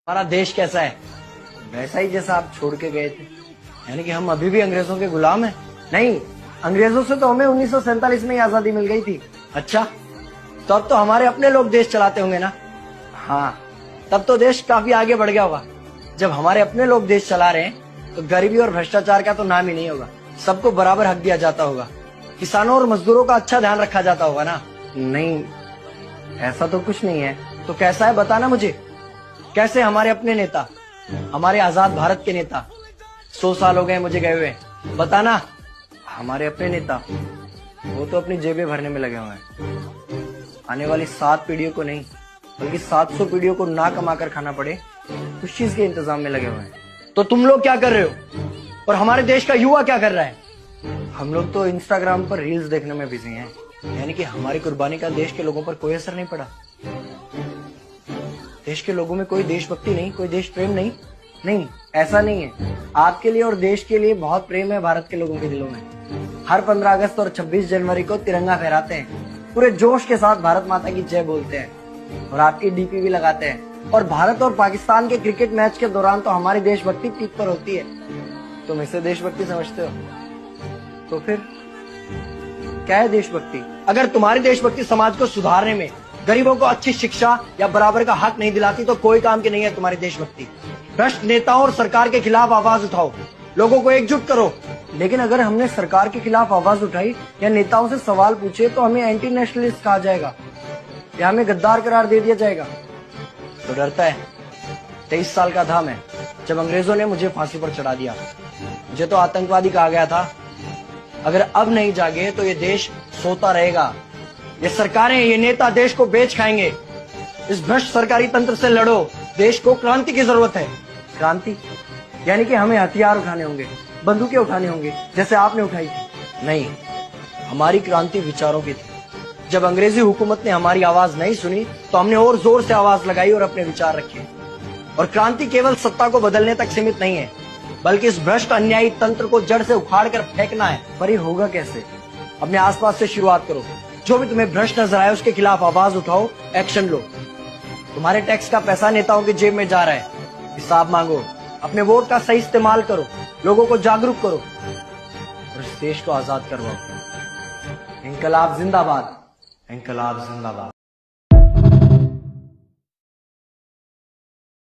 हमारा देश कैसा है? वैसा ही जैसा आप छोड़ के गए थे। यानी कि हम अभी भी अंग्रेजों के गुलाम हैं? नहीं, अंग्रेजों से तो हमें 1947 में ही आजादी मिल गई थी। अच्छा, तो अब तो हमारे अपने लोग देश चलाते होंगे ना? हाँ, तब तो देश काफी आगे बढ़ गया होगा। जब हमारे अपने लोग देश चला रहे हैं तो गरीबी और भ्रष्टाचार का तो नाम ही नहीं होगा। सबको बराबर हक दिया जाता होगा, किसानों और मजदूरों का अच्छा ध्यान रखा जाता होगा ना? नहीं, ऐसा तो कुछ नहीं है। तो कैसा है बताना मुझे। कैसे हमारे अपने नेता, हमारे आजाद भारत के नेता, 100 साल हो गए मुझे गए हुए, बताना। हमारे अपने नेता वो तो अपनी जेबें भरने में लगे हुए हैं। आने वाली 7 पीढ़ियों को नहीं बल्कि 700 पीढ़ियों को ना कमा कर खाना पड़े उस चीज के इंतजाम में लगे हुए हैं। तो तुम लोग क्या कर रहे हो और हमारे देश का युवा क्या कर रहा है? हम लोग तो इंस्टाग्राम पर रील्स देखने में बिजी हैं। यानी कि हमारी कुर्बानी का देश के लोगों पर कोई असर नहीं पड़ा। देश के लोगों में कोई देशभक्ति नहीं, कोई देश प्रेम नहीं। नहीं, ऐसा नहीं है। आपके लिए और देश के लिए बहुत प्रेम है भारत के लोगों के दिलों में। हर 15 अगस्त और 26 जनवरी को तिरंगा फहराते हैं, पूरे जोश के साथ भारत माता की जय बोलते हैं और आपकी डीपी भी लगाते हैं। और भारत और पाकिस्तान के क्रिकेट मैच के दौरान तो हमारी देशभक्ति पीक पर होती है। तुम इसे देशभक्ति समझते हो? तो फिर क्या है देशभक्ति? अगर तुम्हारी देशभक्ति समाज को सुधारने में, गरीबों को अच्छी शिक्षा या बराबर का हक नहीं दिलाती तो कोई काम की नहीं है तुम्हारी देशभक्ति। भ्रष्ट नेताओं और सरकार के खिलाफ आवाज उठाओ, लोगों को एकजुट करो। लेकिन अगर हमने सरकार के खिलाफ आवाज उठाई या नेताओं से सवाल पूछे तो हमें एंटी नेशनलिस्ट कहा जाएगा या हमें गद्दार करार दे दिया जाएगा। तो डरता है। 23 साल का था मैं जब अंग्रेजों ने मुझे फांसी पर चढ़ा दिया। मुझे तो आतंकवादी कहा गया था। अगर अब नहीं जागे तो ये देश सोता रहेगा। ये सरकारें, ये नेता देश को बेच खाएंगे। इस भ्रष्ट सरकारी तंत्र से लड़ो। देश को क्रांति की जरूरत है। क्रांति यानी कि हमें हथियार उठाने होंगे, बंदूकें उठाने होंगे जैसे आपने उठाई थी। नहीं, हमारी क्रांति विचारों की थी। जब अंग्रेजी हुकूमत ने हमारी आवाज नहीं सुनी तो हमने और जोर से आवाज लगाई और अपने विचार रखे। और क्रांति केवल सत्ता को बदलने तक सीमित नहीं है, बल्कि इस भ्रष्ट अन्यायी तंत्र को जड़ से उखाड़ कर फेंकना है। पर ये होगा कैसे? अपने आसपास से शुरुआत करो। जो भी तुम्हें भ्रष्ट नजर आए उसके खिलाफ आवाज उठाओ, एक्शन लो। तुम्हारे टैक्स का पैसा नेताओं की जेब में जा रहा है, हिसाब मांगो। अपने वोट का सही इस्तेमाल करो, लोगों को जागरूक करो और इस देश को आजाद करवाओ। इंकलाब जिंदाबाद, इंकलाब जिंदाबाद।